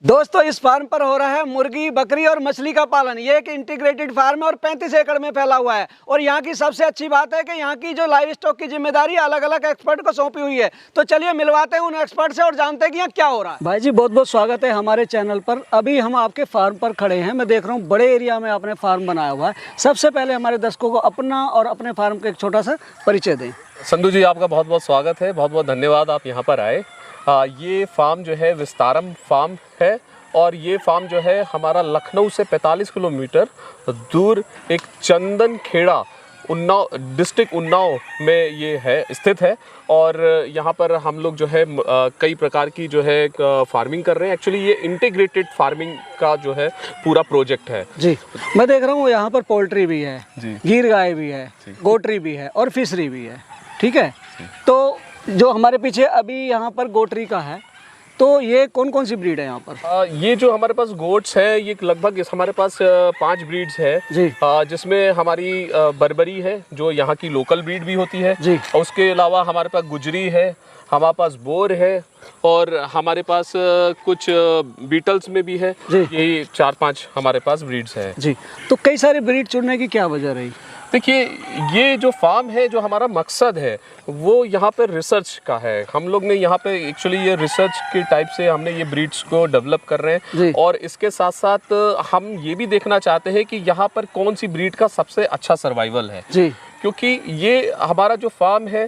दोस्तों इस फार्म पर हो रहा है मुर्गी, बकरी और मछली का पालन। ये एक इंटीग्रेटेड फार्म है और 35 एकड़ में फैला हुआ है। और यहाँ की सबसे अच्छी बात है कि यहाँ की जो लाइव स्टॉक की जिम्मेदारी अलग अलग एक्सपर्ट को सौंपी हुई है। तो चलिए मिलवाते हैं उन एक्सपर्ट से और जानते हैं कि यहाँ क्या हो रहा है। भाई जी बहुत बहुत स्वागत है हमारे चैनल पर। अभी हम आपके फार्म पर खड़े हैं। मैं देख रहा हूँ बड़े एरिया में आपने फार्म बनाया हुआ है। सबसे पहले हमारे दर्शकों को अपना और अपने फार्म का एक छोटा सा परिचय दें। संधू जी, आपका बहुत बहुत स्वागत है, बहुत बहुत धन्यवाद आप यहाँ पर आए। ये फार्म जो है विस्तारम फार्म है और ये फार्म जो है हमारा लखनऊ से 45 किलोमीटर दूर एक चंदन खेड़ा उन्नाव डिस्ट्रिक्ट उन्नाव में ये है स्थित है। और यहाँ पर हम लोग जो है कई प्रकार की जो है फार्मिंग कर रहे हैं। एक्चुअली ये इंटीग्रेटेड फार्मिंग का जो है पूरा प्रोजेक्ट है जी। मैं देख रहा हूँ यहाँ पर पोल्ट्री भी है, गीर गाय भी है, गोटरी भी है और फिशरी भी है। ठीक है, तो जो हमारे पीछे अभी यहाँ पर गोटरी का है, तो ये कौन कौन सी ब्रीड है यहाँ पर? ये जो हमारे पास गोट्स है ये लगभग हमारे पास 5 ब्रीड्स है जी। जिसमें हमारी बर्बरी है जो यहाँ की लोकल ब्रीड भी होती है जी। और उसके अलावा हमारे पास गुजरी है, हमारे पास बोर है और हमारे पास कुछ बीटल्स में भी है। यही 4-5 हमारे पास ब्रीड्स है जी। तो कई सारे ब्रीड चुनने की क्या वजह रही? देखिए, ये जो फार्म है, जो हमारा मकसद है वो यहाँ पे रिसर्च का है। हम लोग ने यहाँ पे एक्चुअली ये रिसर्च के टाइप से हमने ये ब्रीड्स को डेवलप कर रहे हैं और इसके साथ साथ हम ये भी देखना चाहते हैं कि यहाँ पर कौन सी ब्रीड का सबसे अच्छा सर्वाइवल है जी। क्योंकि ये हमारा जो फार्म है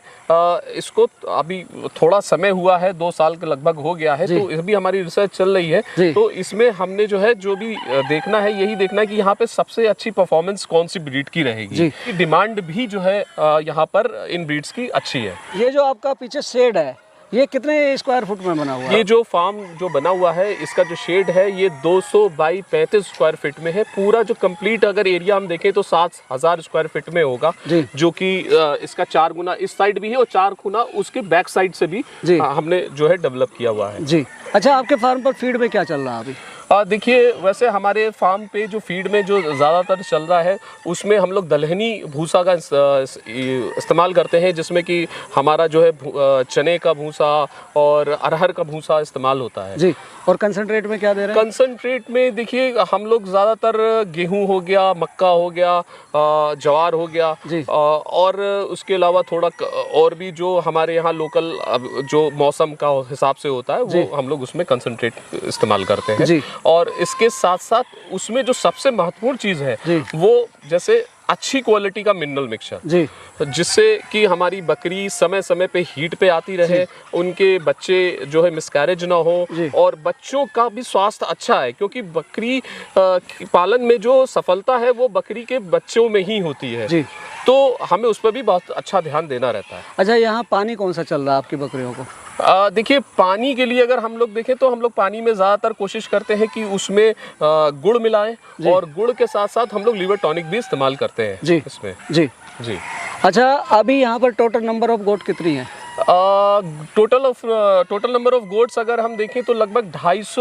इसको अभी थोड़ा समय हुआ है, 2 साल के लगभग हो गया है, तो अभी हमारी रिसर्च चल रही है। तो इसमें हमने जो है जो भी देखना है यही देखना है कि यहाँ पे सबसे अच्छी परफॉर्मेंस कौन सी ब्रीड की रहेगी। डिमांड भी जो है यहाँ पर इन ब्रीड्स की अच्छी है। ये जो आपका पीछे शेड है ये कितने स्क्वायर फुट में बना हुआ है? ये जो फार्म जो बना हुआ है इसका जो शेड है ये 200 बाई 35 स्क्वायर फीट में है। पूरा जो कंप्लीट अगर एरिया हम देखें तो 7,000 स्क्वायर फीट में होगा, जो कि इसका 4 गुना इस साइड भी है और 4 गुना उसके बैक साइड से भी हमने जो है डेवलप किया हुआ है जी। अच्छा, आपके फार्म पर फीड में क्या चल रहा है अभी? देखिए, वैसे हमारे फार्म पे जो फीड में जो ज़्यादातर चल रहा है उसमें हम लोग दलहनी भूसा का इस्तेमाल करते हैं, जिसमें कि हमारा जो है चने का भूसा और अरहर का भूसा इस्तेमाल होता है जी। और कंसंट्रेट में क्या दे रहे हैं? कंसंट्रेट में देखिए हम लोग ज़्यादातर गेहूं हो गया, मक्का हो गया, ज्वार हो गया और उसके अलावा थोड़ा और भी जो हमारे यहाँ लोकल जो मौसम का हिसाब से होता है वो हम लोग उसमें कंसंट्रेट इस्तेमाल करते हैं जी। और इसके साथ साथ उसमें जो सबसे महत्वपूर्ण चीज़ है वो जैसे अच्छी क्वालिटी का मिनरल मिक्सचर जी, जिससे कि हमारी बकरी समय समय पे हीट पे आती रहे, उनके बच्चे जो है मिसकैरेज ना हो और बच्चों का भी स्वास्थ्य अच्छा है। क्योंकि बकरी पालन में जो सफलता है वो बकरी के बच्चों में ही होती है जी। तो हमें उस पर भी बहुत अच्छा ध्यान देना रहता है। अच्छा, यहाँ पानी कौन सा चल रहा है आपकी बकरियों को? देखिए, पानी के लिए अगर हम लोग देखें तो हम लोग पानी में ज़्यादातर कोशिश करते हैं कि उसमें गुड़ मिलाएं और गुड़ के साथ साथ हम लोग लीवर टॉनिक भी इस्तेमाल करते हैं जी इसमें जी जी। अच्छा, अभी यहाँ पर टोटल नंबर ऑफ गोट कितनी है? टोटल नंबर ऑफ गोट्स अगर हम देखें तो लगभग 250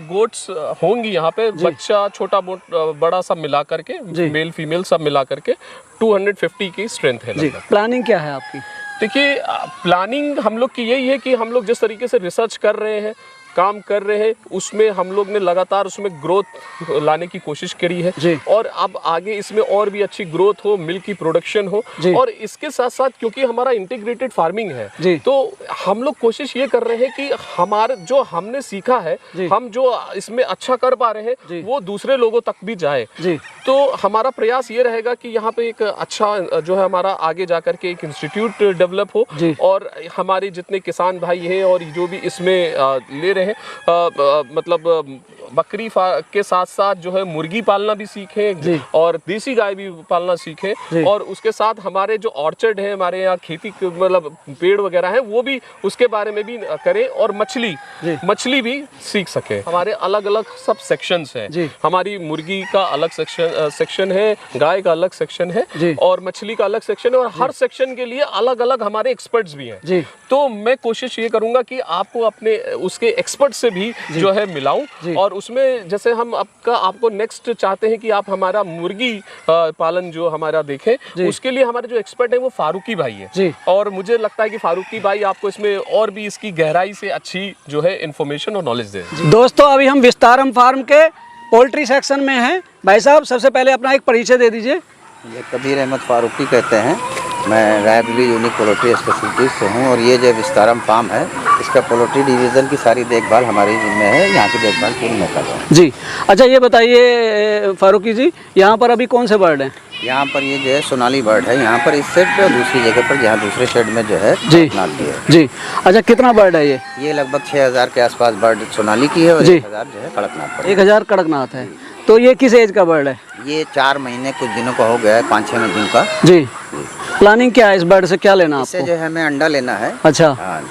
गोट्स होंगी यहाँ पे। बच्चा छोटा बड़ा सब मिला करके, मेल फीमेल सब मिला करके 250 की स्ट्रेंथ है जी। प्लानिंग क्या है आपकी? देखिए, प्लानिंग हम लोग की यही है कि हम लोग जिस तरीके से रिसर्च कर रहे हैं, काम कर रहे हैं, उसमें हम लोग ने लगातार उसमें ग्रोथ लाने की कोशिश करी है और अब आगे इसमें और भी अच्छी ग्रोथ हो, मिल्क की प्रोडक्शन हो। और इसके साथ साथ क्योंकि हमारा इंटीग्रेटेड फार्मिंग है तो हम लोग कोशिश ये कर रहे हैं कि हमारे जो हमने सीखा है, हम जो इसमें अच्छा कर पा रहे हैं वो दूसरे लोगों तक भी जाए। तो हमारा प्रयास ये रहेगा कि यहाँ पे एक अच्छा जो है हमारा आगे जाकर के एक इंस्टीट्यूट डेवलप हो और हमारे जितने किसान भाई हैं और जो भी इसमें ले रहे हैं मतलब बकरी के साथ साथ जो है मुर्गी पालना भी सीखें और देसी गाय भी पालना सीखें और उसके साथ हमारे जो ऑर्चर्ड है, हमारे यहाँ खेती मतलब पेड़ वगैरह हैं, वो भी उसके बारे में भी करें और मछली भी सीख सके। हमारे अलग अलग सब सेक्शंस हैं। हमारी मुर्गी का अलग सेक्शन है, गाय का अलग सेक्शन है और मछली का अलग सेक्शन है और हर सेक्शन के लिए अलग अलग हमारे एक्सपर्ट्स भी हैं। तो मैं कोशिश ये करूंगा कि आपको अपने उसके एक्सपर्ट से भी जो है मिलाऊं और उसमें जैसे हम आपको नेक्स्ट चाहते हैं कि आप हमारा मुर्गी पालन जो हमारा देखें, उसके लिए हमारे जो एक्सपर्ट है वो फारूकी भाई है जी। और मुझे लगता है कि फारूकी भाई आपको इसमें और भी इसकी गहराई से अच्छी जो है इन्फॉर्मेशन और नॉलेज दे। दोस्तों अभी हम विस्तारम फार्म के पोल्ट्री सेक्शन में हैं। भाई साहब सबसे पहले अपना एक परिचय दे दीजिए। ये कबीर अहमद फारूकी कहते हैं, मैं रायबरेली यूनिक पोल्ट्री स्पेशलिटी से हूँ और ये जो विस्तारम फार्म है इसका पोल्ट्री डिवीज़न की सारी देखभाल हमारी जिम्मे है, यहाँ की देखभाल पूरी मैं कर रहा हूँ जी। अच्छा ये बताइए फारूकी जी, यहाँ पर अभी कौन से बर्ड हैं? यहाँ पर ये जो है सोनाली बर्ड है, यहाँ पर इस सेट पे और दूसरी जगह पर जहाँ दूसरे शेड में जो है जी कड़कनाथ भी है जी। अच्छा कितना बर्ड है ये? लगभग 6000 के आसपास बर्ड सोनाली की है और जी। 1000 जो है कड़कनाथ पर। 1000 कड़कनाथ है। तो ये किस एज का बर्ड है? ये 4 महीने कुछ दिनों का हो गया है, 5-6 दिन का जी। प्लानिंग क्या है इस बर्ड से, क्या लेना इससे आपको? जो है हमें अंडा लेना है। अच्छा हाँ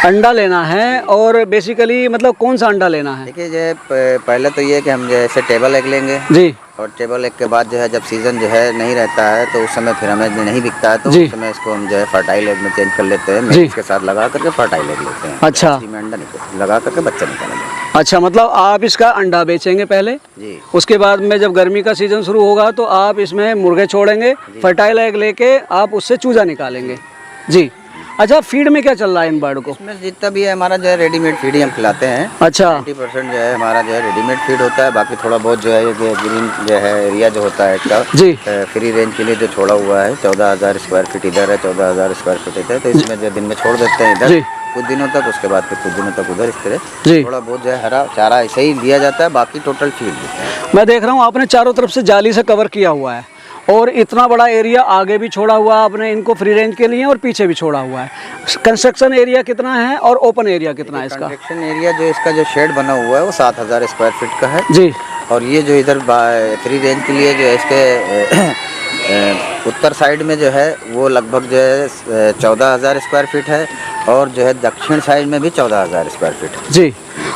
अंडा लेना है, और बेसिकली मतलब कौन सा अंडा लेना है? देखिए जो है पहले तो ये है कि हम जैसे टेबल एग लेंगे जी। और टेबल एग के बाद जो है जब सीज़न जो है नहीं रहता है तो उस समय फिर हमें नहीं बिकता है तो जी। उस समय इसको हम जो है फर्टाइल एग में चेंज कर लेते हैं, जी। इसके साथ लगा करके फर्टाइल एग लेते हैं। अच्छा। में अंडा लगा करके बच्चा निकालेंगे। अच्छा मतलब आप इसका अंडा बेचेंगे पहले, जी। उसके बाद में जब गर्मी का सीजन शुरू होगा तो आप इसमें मुर्गे छोड़ेंगे, फर्टाइल एग लेके आप उससे चूजा निकालेंगे। जी। अच्छा फीड में क्या चल रहा है इन बर्ड को? इसमें जितना भी है हमारा जो है रेडीमेड फीड ही हम खिलाते हैं। अच्छा 90% जो है हमारा जो है रेडीमेड फीड होता है, बाकी थोड़ा बहुत जो है ये ग्रीन जो है एरिया जो होता है इसका जी। फ्री रेंज के लिए जो छोड़ा हुआ है 14,000 स्क्वायर फीट इधर है, 14,000 स्क्वायर फीट इधर, तो इसमें जो दिन में छोड़ देते हैं जी। इधर कुछ दिनों तक, उसके बाद फिर कुछ दिनों तक उधर, इस जी। तरह थोड़ा बहुत जो है हरा चारा ऐसे ही दिया जाता है, बाकी टोटल फीड देते हैं। मैं देख रहा हूँ आपने चारों तरफ से जाली से कवर किया हुआ है और इतना बड़ा एरिया आगे भी छोड़ा हुआ है आपने इनको फ्री रेंज के लिए और पीछे भी छोड़ा हुआ है। कंस्ट्रक्शन एरिया कितना है और ओपन एरिया कितना है इसका? कंस्ट्रक्शन एरिया जो इसका जो शेड बना हुआ है वो 7,000 स्क्वायर फीट का है जी। और ये जो इधर फ्री रेंज के लिए जो है इसके उत्तर साइड में जो है वो लगभग जो है 14,000 स्क्वायर फीट है और जो है दक्षिण साइड में भी 14,000 स्क्वायर फीट। जी।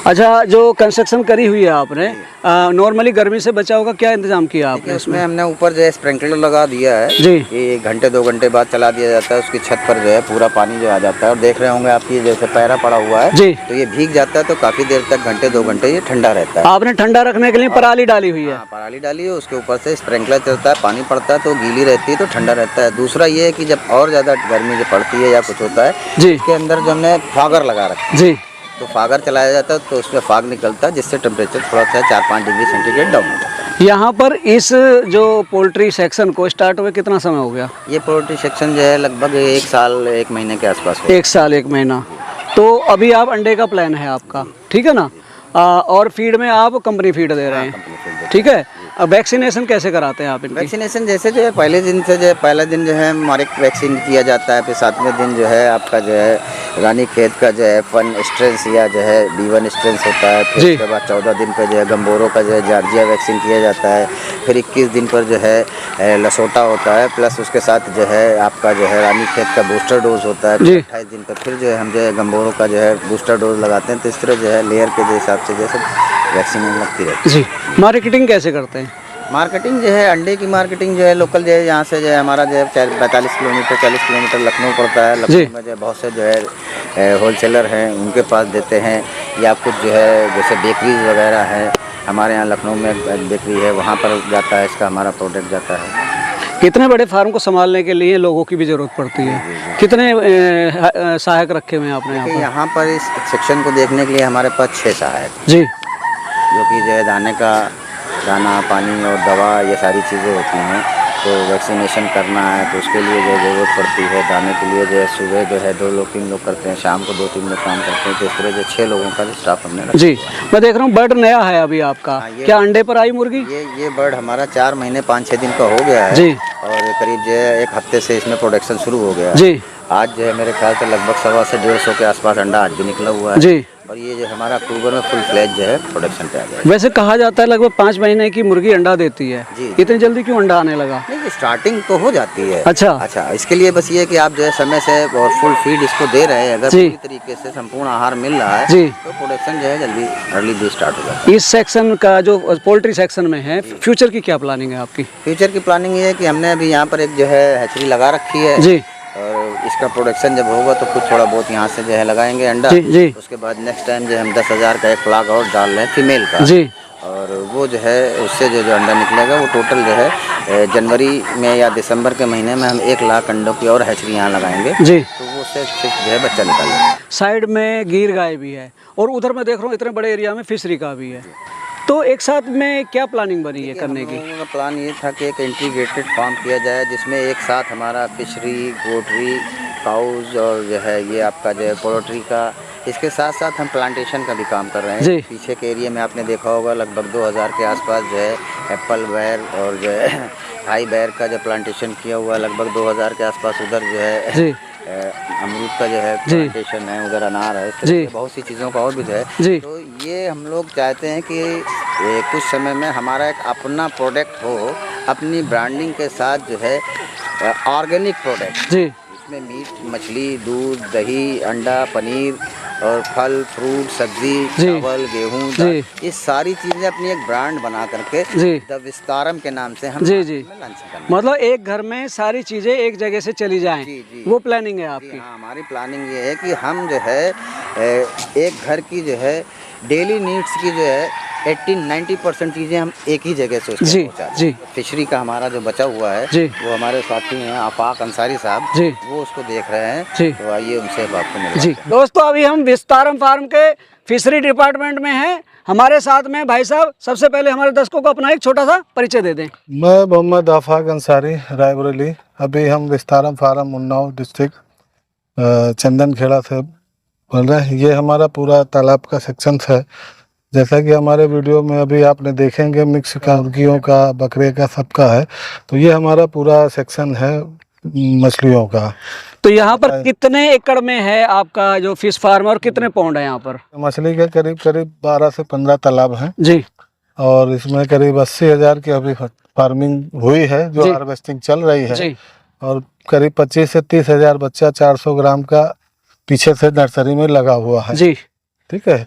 अच्छा जो कंस्ट्रक्शन करी हुई है आपने, नॉर्मली गर्मी से बचाव का क्या इंतजाम किया आपने? उसमें हमने ऊपर जो है स्प्रिंकलर लगा दिया है जी। ये 1 घंटे 2 घंटे बाद चला दिया जाता है, उसकी छत पर जो है पूरा पानी जो आ जाता है और देख रहे होंगे आपकी जैसे पैरा पड़ा हुआ है जी। तो ये भीग जाता है तो काफ़ी देर तक 1-2 घंटे ये ठंडा रहता है। आपने ठंडा रखने के लिए पराली डाली हुई है? हाँ पराली डाली है, उसके ऊपर से स्प्रिंकलर चलता है, पानी पड़ता है तो गीली रहती है तो ठंडा रहता है। दूसरा ये है कि जब और ज़्यादा गर्मी जो पड़ती है या कुछ होता है जी। इसके अंदर जो हमने फागर लगा रखा है जी। तो फागर चलाया जाता है तो उसमें फाग निकलता है जिससे टेम्परेचर थोड़ा सा 4-5 डिग्री सेंटीग्रेड डाउन हो जाता है। यहाँ पर इस जो पोल्ट्री सेक्शन को स्टार्ट हुए कितना समय हो गया? ये पोल्ट्री सेक्शन जो है लगभग 1 साल 1 महीने के आसपास हो। 1 साल 1 महीना। तो अभी आप अंडे का प्लान है आपका, ठीक है ना? और फीड में आप कंपनी फीड दे रहे हैं, ठीक है? अब वैक्सीनेशन कैसे कराते हैं आप इनकी? वैक्सीनेशन जैसे जो है पहले दिन से जो है पहला दिन जो है हमारे वैक्सीन किया जाता है, फिर 7वें दिन जो है आपका जो है रानी खेत का जो है फन स्ट्रेंस या जो है B1 स्ट्रेंस होता है, फिर उसके बाद 14 दिन पर जो है गम्बोरो का जो है जॉर्जिया वैक्सीन किया जाता है, फिर 21 दिन पर जो है लसोटा होता है, प्लस उसके साथ जो है आपका जो है रानी खेत का बूस्टर डोज होता है, फिर 28 दिन पर फिर जो है हम जो है गम्बोरो का जो है बूस्टर डोज लगाते हैं। तो इस तरह जो है लेयर के हिसाब से जैसे वैक्सीन लगती रहती है। जी। मार्केटिंग कैसे करते हैं? मार्केटिंग जो है अंडे की मार्केटिंग जो है लोकल जो है यहाँ से जो है हमारा जो है 45 किलोमीटर 40 किलोमीटर लखनऊ पड़ता है। लखनऊ में जो है बहुत से जो है होलसेलर हैं उनके पास देते हैं, या कुछ जो है जैसे बेकरीज वगैरह हैं, हमारे यहाँ लखनऊ में एक बेकरी है वहाँ पर जाता है, इसका हमारा प्रोडक्ट जाता है। कितने बड़े फार्म को संभालने के लिए लोगों की भी ज़रूरत पड़ती है? कितने सहायक रखे हुए हैं आपने यहाँ पर? यहाँ पर इस सेक्शन को देखने के लिए हमारे पास 6 सहायक जी, जो कि जो है दाना पानी और दवा ये सारी चीज़ें होती हैं। तो वैक्सीनेशन करना है तो उसके लिए जो ज़रूरत पड़ती है, दाने के लिए जो है सुबह जो है 2 लोग 3 लोग करते हैं, शाम को 2-3 लोग काम करते हैं, तो इस तरह जो 6 लोगों का स्टाफ हमने रखा। जी। मैं देख रहा हूँ बर्ड नया है अभी आपका, क्या अंडे पर आई मुर्गी? ये बर्ड हमारा 4 महीने 5-6 दिन का हो गया है जी। और करीब जो है 1 हफ्ते से इसमें प्रोडक्शन शुरू हो गया है। जी। आज जो है मेरे ख्याल से लगभग 100 से 150 के आसपास अंडा आज भी निकला हुआ है। जी। और ये जो हमारा अक्टूबर में फुल फ्लैज जो है प्रोडक्शन पे आ गया। वैसे कहा जाता है लगभग 5 महीने की मुर्गी अंडा देती है, जी। इतनी जल्दी क्यों अंडा आने लगा? नहीं, स्टार्टिंग तो हो जाती है। अच्छा, इसके लिए बस ये है कि आप जो है समय से और फुल फीड इसको दे रहे हैं, अगर जी। पूरी तरीके से संपूर्ण आहार मिल रहा है जी। तो प्रोडक्शन जो है जल्दी अर्ली भी स्टार्ट हो जाता है। इस सेक्शन का जो पोल्ट्री सेक्शन में है, फ्यूचर की क्या प्लानिंग है आपकी? फ्यूचर की प्लानिंग ये है कि हमने अभी यहाँ पर एक जो है हैचरी लगा रखी है जी। और इसका प्रोडक्शन जब होगा तो कुछ थोड़ा बहुत यहाँ से जो है लगाएंगे अंडा। जी। उसके बाद नेक्स्ट टाइम जो हम 10,000 का एक फ्लाग और डाल रहे हैं फीमेल का जी। और वो जो है उससे जो अंडा निकलेगा वो टोटल जो है जनवरी में या दिसंबर के महीने में हम 1 लाख अंडों की और हैचरी यहाँ लगाएंगे जी। तो वो उससे जो है बच्चा निकालेंगे। साइड में गिर गाय भी है और उधर मैं देख रहा हूँ इतने बड़े एरिया में फिशरी का भी है, तो एक साथ में क्या प्लानिंग बनी है करने की? हम लोगों का प्लान ये था कि एक इंटीग्रेटेड फार्म किया जाए जिसमें एक साथ हमारा फिशरी, गोटरी, काउज और जो है ये आपका जो है पोल्ट्री का, इसके साथ साथ हम प्लांटेशन का भी काम कर रहे हैं। पीछे के एरिया में आपने देखा होगा लगभग 2000 के आसपास जो है एप्पल बेर और जो है हाई बेर का जो प्लांटेशन किया हुआ है, लगभग 2000 के आसपास उधर जो है अमरूद का जो है प्लांटेशन है, उधर अनार है, तो बहुत सी चीज़ों का और भी जो है। तो ये हम लोग चाहते हैं कि कुछ समय में हमारा एक अपना प्रोडक्ट हो, अपनी ब्रांडिंग के साथ जो है ऑर्गेनिक प्रोडक्ट इसमें मीट, मछली, दूध, दही, अंडा, पनीर और फल, फ्रूट, सब्जी, चावल, गेहूँ, ये सारी चीज़ें अपनी एक ब्रांड बना करके द विस्तारम के नाम से हम मतलब एक घर में सारी चीज़ें एक जगह से चली जाएं, वो प्लानिंग है आपकी? हाँ, हमारी प्लानिंग ये है कि हम जो है एक घर की जो है डेली नीड्स की जो है 80-90% चीज़ें हम एक ही जगह से उसको पहुँचाते हैं। फिशरी का हमारा जो बचा हुआ है वो हमारे साथी हैं आफाक अंसारी साहब, वो उसको देख रहे हैं, तो आइए उनसे आपको मिलते हैं। दोस्तों अभी हम विस्तारम फार्म के फिशरी डिपार्टमेंट में हैं, हमारे साथ में भाई साहब। सबसे पहले हमारे दर्शकों को अपना एक छोटा सा परिचय दे दें। मैं मोहम्मद आफाक अंसारी, रायबरेली। अभी हम विस्तारम फार्म उन्नाव डिस्ट्रिक्ट चंदन खेड़ा से बोल रहे हैं। ये हमारा पूरा तालाब का सेक्शन है। जैसा कि हमारे वीडियो में अभी आपने देखेंगे मिक्स का, मुर्गियों का, बकरे का, सबका है। तो ये हमारा पूरा सेक्शन है मछलियों का। तो यहाँ पर कितने एकड़ में है आपका जो फिश फार्म और कितने पौंड है यहाँ पर? मछली के करीब 12 से 15 तालाब हैं जी, और इसमें करीब 80,000 की अभी फार्मिंग हुई है जो हार्वेस्टिंग चल रही है जी। और करीब 25 से 30,000 बच्चा 400 ग्राम का पीछे से नर्सरी में लगा हुआ है जी। ठीक है,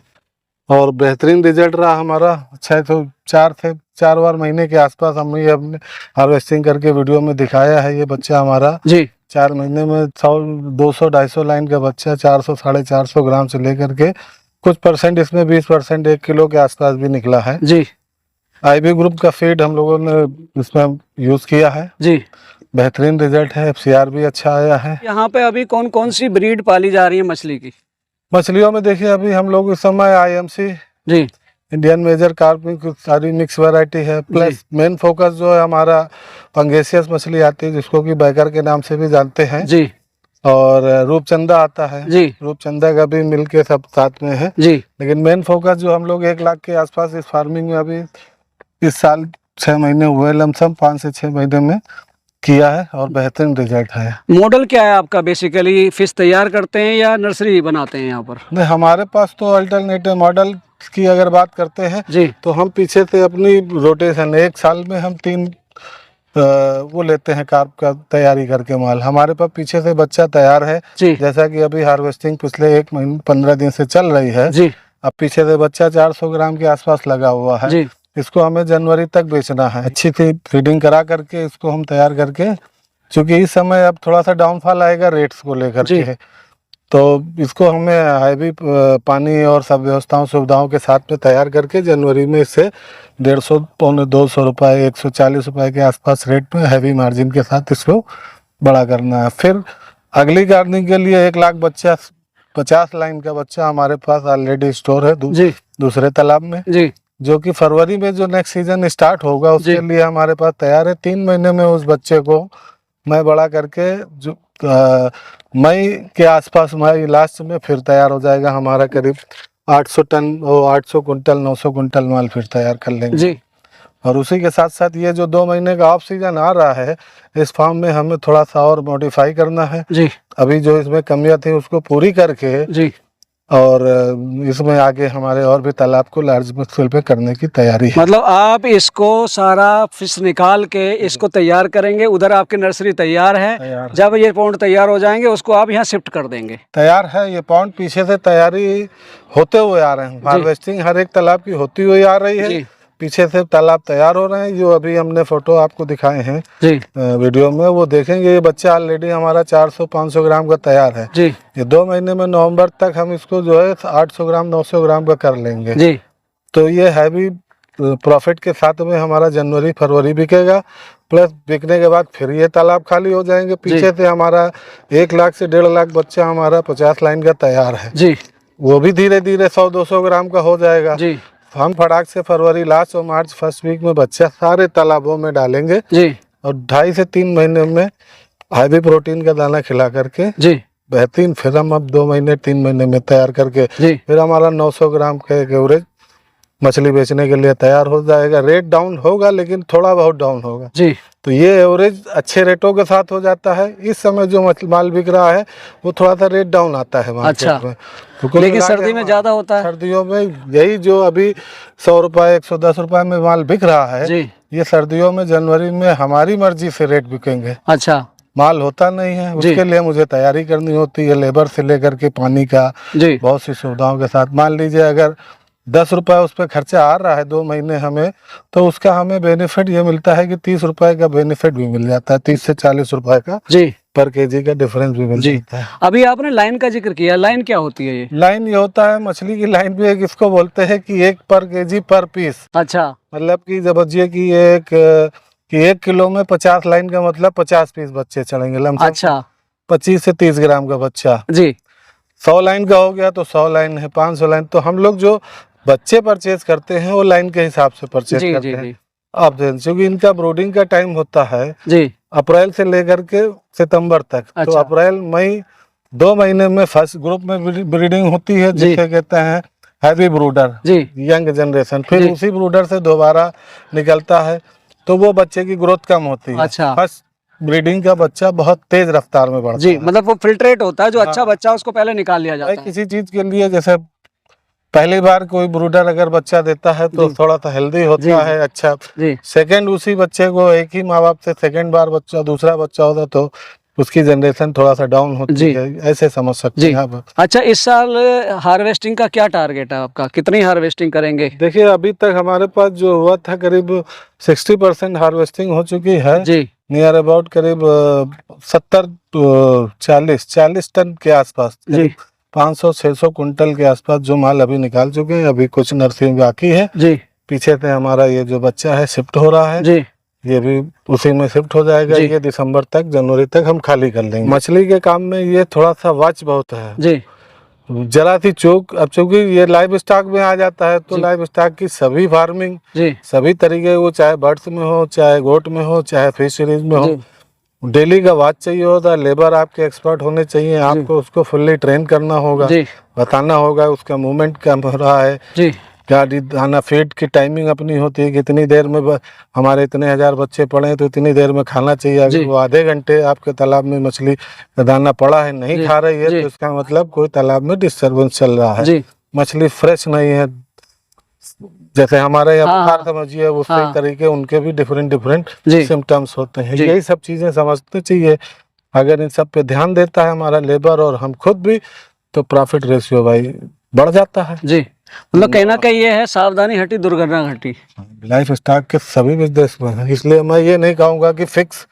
और बेहतरीन रिजल्ट रहा हमारा। अच्छा, तो 4 बार महीने के आसपास हमने ये अपने हार्वेस्टिंग करके वीडियो में दिखाया है। ये बच्चा हमारा जी 4 महीने में 100-200-250 लाइन का बच्चा 400-450 ग्राम से लेकर के कुछ परसेंट इसमें 20% 1 किलो के आसपास भी निकला है जी। IB ग्रुप का फीड हम लोगों ने इसमें यूज किया है जी। बेहतरीन रिजल्ट है, FCR भी अच्छा आया है। यहाँ पे अभी कौन कौन सी ब्रीड पाली जा रही है मछली की? मछलियों में देखिए अभी हम लोग इस समय IMC जी, इंडियन मेजर कार्प की सारी मिक्स वैरायटी है। प्लस मेन फोकस जो है हमारा पंगेसियस मछली आती है जिसको कि बैकर के नाम से भी जानते हैं जी, और रूपचंदा आता है जी। रूपचंदा का भी मिलके सब साथ में है जी। लेकिन मेन फोकस जो हम लोग 1 लाख के आसपास इस फार्मिंग में अभी इस साल 6 महीने हुए, लमसम 5 से 6 महीने में किया है और बेहतरीन रिजल्ट है। मॉडल क्या है आपका? बेसिकली फिश तैयार करते हैं या नर्सरी बनाते हैं यहाँ पर? नहीं, हमारे पास तो अल्टरनेटिव मॉडल की अगर बात करते हैं जी, तो हम पीछे से अपनी रोटेशन 1 साल में हम 3 वो लेते हैं कार्प का तैयारी करके माल। हमारे पास पीछे से बच्चा तैयार है जी। जैसा कि अभी हार्वेस्टिंग पिछले 1 महीने 15 दिन से चल रही है जी। अब पीछे से बच्चा 400 ग्राम के आसपास लगा हुआ है जी। इसको हमें जनवरी तक बेचना है। अच्छी थी फीडिंग करा करके इसको हम तैयार करके, क्योंकि इस समय अब थोड़ा सा डाउनफॉल आएगा रेट्स को लेकर के, तो इसको हमें हाईवी पानी और सब व्यवस्थाओं सुविधाओं के साथ में तैयार करके जनवरी में इससे 150-200 रुपये 140 रुपये के आसपास रेट में हैवी मार्जिन के साथ इसको बड़ा करना है। फिर अगली गार्डनिंग के लिए 1 लाख बच्चा 50 लाइन का बच्चा हमारे पास ऑलरेडी स्टोर है दूसरे तालाब में जी, जो कि फरवरी में जो नेक्स्ट सीजन स्टार्ट होगा उसके लिए हमारे पास तैयार है। 3 महीने में उस बच्चे को मैं बड़ा करके जो मई के आसपास, मई लास्ट में फिर तैयार हो जाएगा हमारा। करीब 800 टन 800 कुंटल 900 कुंटल माल फिर तैयार कर लेंगे जी। और उसी के साथ साथ ये जो 2 महीने का ऑफ सीजन आ रहा है इस फार्म में हमें थोड़ा सा और मॉडिफाई करना है जी। अभी जो इसमें कमियां थी उसको पूरी करके जी, और इसमें आगे हमारे और भी तालाब को लार्ज स्केल पे करने की तैयारी है। मतलब आप इसको सारा फिश निकाल के इसको तैयार करेंगे, उधर आपकी नर्सरी तैयार है, जब ये पॉन्ड तैयार हो जाएंगे उसको आप यहाँ शिफ्ट कर देंगे? तैयार है ये पॉन्ड, पीछे से तैयारी होते हुए आ रहे हैं। हार्वेस्टिंग हर एक तालाब की होती हुई आ रही है। पीछे से तालाब तैयार हो रहे हैं, जो अभी हमने फोटो आपको दिखाए हैं जी वीडियो में, वो देखेंगे। ये बच्चा ऑलरेडी हमारा 400-500 ग्राम का तैयार है जी ये 2 महीने में नवंबर तक हम इसको जो है 800 ग्राम 900 ग्राम का कर लेंगे। जी तो ये हैवी प्रॉफिट के साथ में हमारा जनवरी फरवरी बिकेगा, प्लस बिकने के बाद फिर ये तालाब खाली हो जाएंगे। पीछे से हमारा 1 लाख से 1.5 लाख बच्चा हमारा 50 लाइन का तैयार है जी वो भी धीरे धीरे 100-200 ग्राम का हो जाएगा। जी हम फटाक से फरवरी लास्ट और मार्च फर्स्ट वीक में बच्चा सारे तालाबों में डालेंगे जी और 2.5 से 3 महीने में हैवी प्रोटीन का दाना खिला करके जी बेहतरीन फिर हम अब 2 महीने 3 महीने में तैयार करके जी फिर हमारा 900 ग्राम का एक एवरेज मछली बेचने के लिए तैयार हो जाएगा। रेट डाउन होगा लेकिन थोड़ा बहुत डाउन होगा। जी तो ये एवरेज अच्छे रेटों के साथ हो जाता है। इस समय जो माल बिक रहा है वो थोड़ा सा रेट डाउन आता है मार्केट अच्छा। में। तो कुल लेकिन मिला के सर्दी में ज्यादा होता है। सर्दियों में यही जो अभी 100 रुपए 110 रुपए में माल बिक रहा है जी ये सर्दियों में जनवरी में हमारी मर्जी से रेट बिकेंगे। अच्छा माल होता नहीं है, जी। उसके लिए मुझे तैयारी करनी होती है, लेबर से लेकर के पानी का, जी बहुत सी सुविधाओं के साथ। मान लीजिए अगर 10 रुपए उस पर खर्चा आ रहा है 2 महीने हमें, तो उसका हमें बेनिफिट ये मिलता है कि 30 रुपए का बेनिफिट भी मिल जाता है, 30 से 40 रुपए का जी पर केजी का डिफरेंस भी मिल जी। जाता है। अभी आपने लाइन का जिक्र किया, लाइन क्या होती है ये? लाइन ये होता है, मछली की लाइन भी एक इसको बोलते हैं कि 1 पर केजी पर पीस। अच्छा मतलब कि जब समझिए कि 1 किलो में 50 लाइन का मतलब 50 पीस बच्चे चढ़ेंगे लमसम। अच्छा 25 से 30 ग्राम का बच्चा। जी 100 लाइन का हो गया तो 100 लाइन है, 500 लाइन। तो हम लोग जो बच्चे परचेज करते हैं वो लाइन के हिसाब से परचेज जी करते जी हैं। जी अब क्योंकि इनका ब्रूडिंग का टाइम होता है जी अप्रैल से लेकर के सितंबर तक। तो अच्छा। अप्रैल मई 2 महीने में फर्स्ट ग्रुप में ब्रीडिंग होती है जी। जिसे कहते हैं हैवी ब्रूडर, जी यंग जनरेशन। फिर जी। उसी ब्रूडर से दोबारा निकलता है तो वो बच्चे की ग्रोथ कम होती है। अच्छा। फर्स्ट ब्रीडिंग का बच्चा बहुत तेज रफ्तार में बढ़ता जी है। मतलब वो फिल्ट्रेट होता है, जो अच्छा हाँ। बच्चा उसको पहले निकाल लिया जाता है। किसी चीज के लिए जैसे पहली बार कोई ब्रूडर अगर बच्चा देता है तो जी। थोड़ा सा हेल्दी जी, होता है, अच्छा। जी सेकंड उसी बच्चे को एक ही माँ बाप से सेकंड बार बच्चा दूसरा बच्चा होता तो उसकी जनरेशन थोड़ा सा डाउन होती जी। है, ऐसे समझ सकते जी हैं आप। अच्छा, इस साल हार्वेस्टिंग का क्या टारगेट है आपका? कितनी हार्वेस्टिंग करेंगे? देखिए अभी तक हमारे पास जो हुआ था करीब 60% हार्वेस्टिंग हो चुकी है। जी नियर अबाउट करीब 40 टन के आसपास, जी 500-600 कुंटल के आसपास जो माल अभी निकाल चुके हैं। अभी कुछ नर्सरी बाकी है। जी पीछे से हमारा ये जो बच्चा है शिफ्ट हो रहा है, जी ये भी उसी में शिफ्ट हो जाएगा। जी। ये दिसंबर तक जनवरी तक हम खाली कर लेंगे। मछली के काम में ये थोड़ा सा वॉच बहुत है, जी जरा सी चूक। अब चूंकि ये लाइव स्टॉक में आ जाता है तो जी। लाइव स्टॉक की सभी फार्मिंग जी सभी तरीके, वो चाहे बर्ड्स में हो, चाहे गोट में हो, चाहे फिशरीज में हो, जी डेली का वॉच चाहिए होता है। लेबर आपके एक्सपर्ट होने चाहिए, आपको उसको फुल्ली ट्रेन करना होगा, जी बताना होगा उसका मूवमेंट क्या हो रहा है, जी क्या दाना फीड की टाइमिंग अपनी होती है, कितनी देर में हमारे इतने 1000 बच्चे पड़े हैं तो इतनी देर में खाना चाहिए। अगर जी। वो आधे घंटे आपके तालाब में मछली का दाना पड़ा है नहीं जी। खा रही है जी। तो इसका मतलब कोई तालाब में डिस्टर्बेंस चल रहा है, जी मछली फ्रेश नहीं है। जैसे हमारे यहाँ हाँ, बुखार हाँ। समझिए उसी हाँ। तरीके उनके भी डिफरेंट जी। सिम्टम्स होते हैं। जी। यही सब चीजें समझते चाहिए। अगर इन सब पे ध्यान देता है हमारा लेबर और हम खुद भी तो प्रॉफिट रेशियो भाई बढ़ जाता है। जी मतलब कहीं ना कहीं ये है, सावधानी हटी दुर्घटना घटी। लाइफ स्टॉक के सभी बिजनेस में है, इसलिए मैं ये नहीं कहूँगा कि फिक्स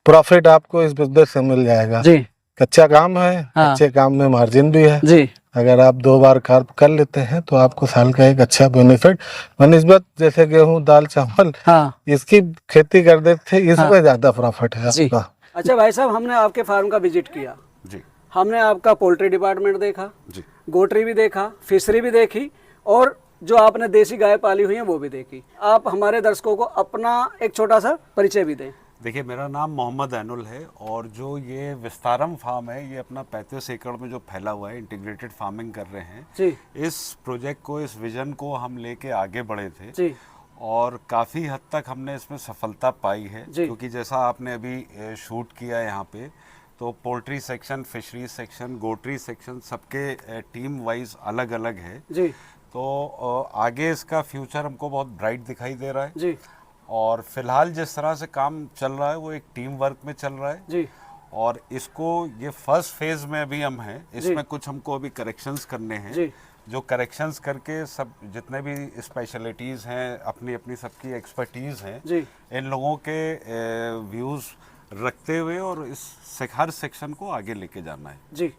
प्रॉफिट आपको इस बिजनेस से मिल जाएगा। जी कच्चा काम है, हाँ। अच्छे काम में मार्जिन भी है। जी अगर आप 2 बार कार्प कर लेते हैं तो आपको साल का एक अच्छा बेनिफिट बनिस्बत जैसे गेहूं दाल चावल हाँ इसकी खेती कर देते थे, इसमें हाँ। ज्यादा प्रॉफिट है जी। आपका। अच्छा भाई साहब, हमने आपके फार्म का विजिट किया जी हमने आपका पोल्ट्री डिपार्टमेंट देखा, जी गोटरी भी देखा, फिशरी भी देखी, और जो आपने देसी गाय पाली हुई है वो भी देखी। आप हमारे दर्शकों को अपना एक छोटा सा परिचय भी दें। देखिए, मेरा नाम मोहम्मद ऐनुल है और जो ये विस्तारम फार्म है ये अपना 35 एकड़ में जो फैला हुआ है, इंटीग्रेटेड फार्मिंग कर रहे हैं। जी इस प्रोजेक्ट को, इस विजन को हम लेके आगे बढ़े थे जी और काफ़ी हद तक हमने इसमें सफलता पाई है। जी। क्योंकि जैसा आपने अभी शूट किया यहाँ पे, तो poultry section, fishery section, goatery section सबके टीम वाइज अलग अलग है। जी तो आगे इसका फ्यूचर हमको बहुत ब्राइट दिखाई दे रहा है। जी और फिलहाल जिस तरह से काम चल रहा है वो एक टीम वर्क में चल रहा है। जी और इसको, ये फर्स्ट फेज में अभी हम हैं, जी। इसमें कुछ हमको अभी करेक्शंस करने हैं। जी जो करेक्शंस करके सब जितने भी स्पेशलिटीज़ हैं अपनी अपनी सबकी एक्सपर्टीज़ हैं जी। इन लोगों के व्यूज़ रखते हुए और हर सेक्शन को आगे लेके जाना है। जी।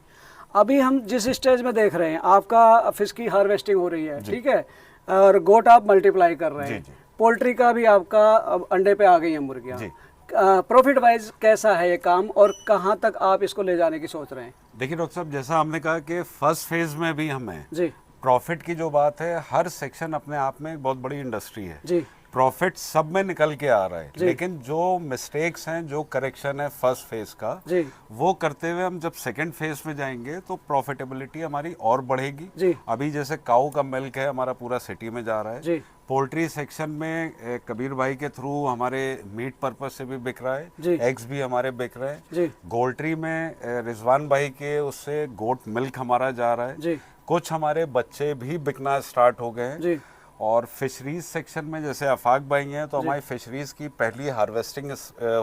अभी हम जिस स्टेज में देख रहे हैं आपका फिश की हार्वेस्टिंग हो रही है, ठीक है, और गोट आप मल्टीप्लाई कर रहे हैं, पोल्ट्री का भी आपका अब अंडे पे आ गई हैं मुर्गियाँ। प्रॉफिट वाइज कैसा है ये काम और कहाँ तक आप इसको ले जाने की सोच रहे हैं? देखिए डॉक्टर साहब, जैसा हमने कहा कि फर्स्ट फेज में भी हमें जी। प्रॉफिट की जो बात है, हर सेक्शन अपने आप में एक बहुत बड़ी इंडस्ट्री है जी। प्रॉफिट सब में निकल के आ रहा है, लेकिन जो मिस्टेक्स हैं, जो करेक्शन है फर्स्ट फेज का, जी। वो करते हुए हम जब सेकंड फेज में जाएंगे तो प्रॉफिटेबिलिटी हमारी और बढ़ेगी। जी। अभी जैसे काऊ का मिल्क है हमारा पूरा सिटी में जा रहा है। जी। पोल्ट्री सेक्शन में कबीर भाई के थ्रू हमारे मीट पर्पज से भी बिक रहा है, एग्स भी हमारे बिक रहे हैं। गोल्ट्री में रिजवान भाई के उससे गोट मिल्क हमारा जा रहा है। कुछ हमारे बच्चे भी बिकना स्टार्ट हो गए हैं। और फिशरीज सेक्शन में जैसे अफाक भाई हैं तो हमारी फिशरीज की पहली हार्वेस्टिंग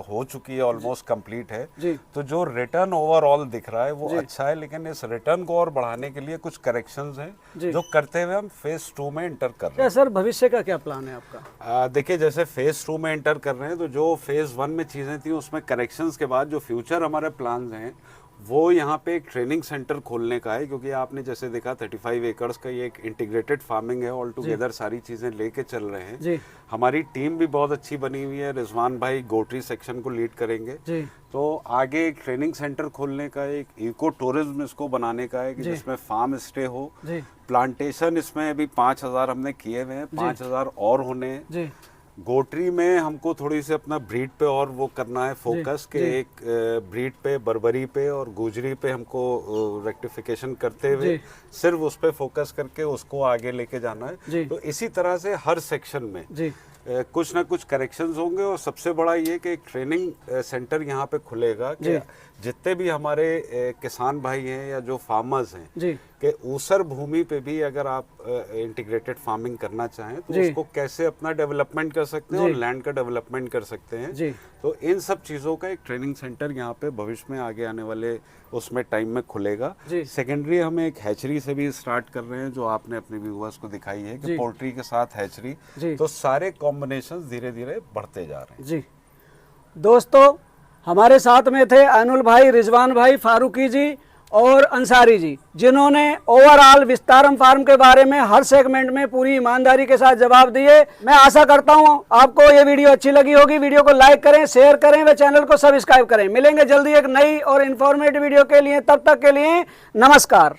हो चुकी है, ऑलमोस्ट कंप्लीट है। तो जो रिटर्न ओवरऑल दिख रहा है वो अच्छा है, लेकिन इस रिटर्न को और बढ़ाने के लिए कुछ करेक्शंस हैं जो करते हुए हम फेज 2 में एंटर कर रहे हैं। सर भविष्य का क्या प्लान है आपका? देखिए, जैसे फेज 2 में एंटर कर रहे हैं तो जो फेज 1 में चीज़ें थी उसमें करेक्शंस के बाद जो फ्यूचर हमारे प्लान्स हैं वो यहाँ पे एक ट्रेनिंग सेंटर खोलने का है, क्योंकि आपने जैसे देखा 35 एकड़्स का ये एक इंटीग्रेटेड फार्मिंग है, ऑल टुगेदर सारी चीज़ें लेके चल रहे हैं। जी। हमारी टीम भी बहुत अच्छी बनी हुई है, रिजवान भाई गोट्री सेक्शन को लीड करेंगे। जी। तो आगे एक ट्रेनिंग सेंटर खोलने का, एक इको टूरिज्म इसको बनाने का है कि जिसमें फार्म स्टे हो, प्लांटेशन इसमें अभी 5000 हमने किए हुए हैं, 5000 और होने हैं। गोट्री में हमको थोड़ी सी अपना ब्रीड पे और वो करना है फोकस के एक ब्रीड पे, बर्बरी पे और गुजरी पे हमको रेक्टिफिकेशन करते हुए सिर्फ उस पे फोकस करके उसको आगे लेके जाना है। तो इसी तरह से हर सेक्शन में कुछ ना कुछ करेक्शंस होंगे और सबसे बड़ा ये कि एक ट्रेनिंग सेंटर यहाँ पे खुलेगा कि जितने भी हमारे किसान भाई हैं या जो फार्मर्स हैं कि ऊसर भूमि पे भी अगर आप इंटीग्रेटेड फार्मिंग करना चाहें तो उसको कैसे अपना डेवलपमेंट कर सकते हैं और लैंड का डेवलपमेंट कर सकते हैं। तो इन सब चीज़ों का एक ट्रेनिंग सेंटर यहाँ पे भविष्य में आगे आने वाले उसमें टाइम में खुलेगा। सेकेंडरी हम एक हैचरी से भी स्टार्ट कर रहे हैं जो आपने अपने व्यूअर्स को दिखाई है कि पोल्ट्री के साथ हैचरी, तो सारे कॉम्बिनेशन धीरे धीरे बढ़ते जा रहे हैं। जी दोस्तों, हमारे साथ में थे अनुल भाई, रिजवान भाई, फारूकी जी और अंसारी जी, जिन्होंने ओवरऑल विस्तारम फार्म के बारे में हर सेगमेंट में पूरी ईमानदारी के साथ जवाब दिए। मैं आशा करता हूं आपको ये वीडियो अच्छी लगी होगी। वीडियो को लाइक करें, शेयर करें व चैनल को सब्सक्राइब करें। मिलेंगे जल्दी एक नई और इन्फॉर्मेटिव वीडियो के लिए, तब तक के लिए नमस्कार।